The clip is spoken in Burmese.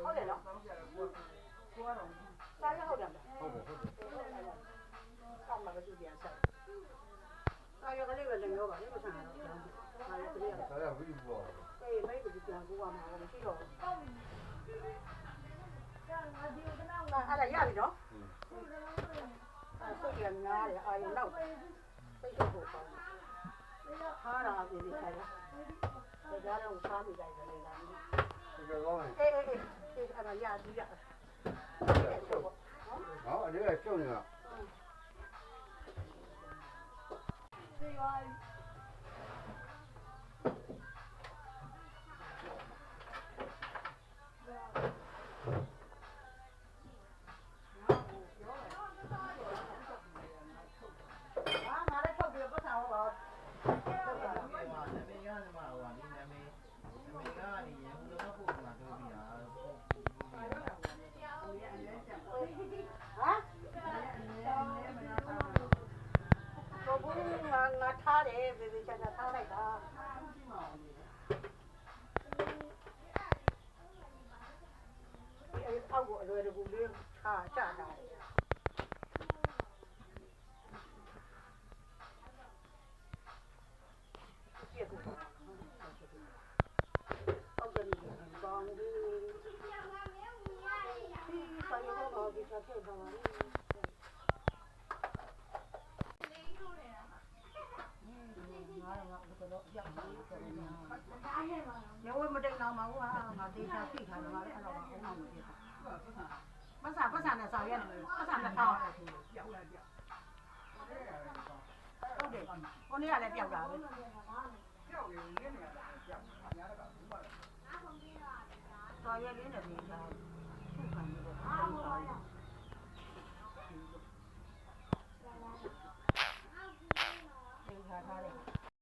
ဟုတ်တယ်နော်စားရဟုတ်တယ်ကောင်းမှာပဲသူပြန်ဆက်စားရကလေးပဲလည်းရောပါလေမဆန်တော့စားရကလေးစားရပြီးပေါ့အေးမိတ်ကပြန်ကူပါမှာမရှိတော့ဘူးအဲ့ဒါရပြီနော်စိတ်ကနားတယ်အာရုံတော့စိတ်ကိုပေါ့ဟာတာပြည်ပြီးခိုင်းတာဒါကြတော့စားမိကြတယ်လေလားဒီကောင်းအေးအဲ့ဒါရပြီးရဟောအဲ့ဒါကျုံနေတာဒီပါငါထားတယ်ဘေဘေချာချာထားလိုက်တာဒီအောက်ကိုအလွယ်တကူလေးထားချတာပြည့်ကူအောက်ကလေးကောင်းဒီဆိုင်ရောတော့ဒီချက်ချက်တော့ညဝမတိတ်တော့မှာကွာငါတေးချာဖိထားတယ်ငါလည်းအဲ့တော့အောင်အောင်မဖြစ်ဘူးပတ်စာနဲ့ဆောင်ရတယ်ပတ်စာနဲ့ထောင်းပြောက်လိုက်ပြောက်ဟုတ်တယ်ကိုနေ့ကလည်းပြောက်တာပဲပြောက်ရင်ရင်းနေရတယ်ပြောက်ညာတော့ဘူးပါတော့ရဲလေးနဲ့နေချာ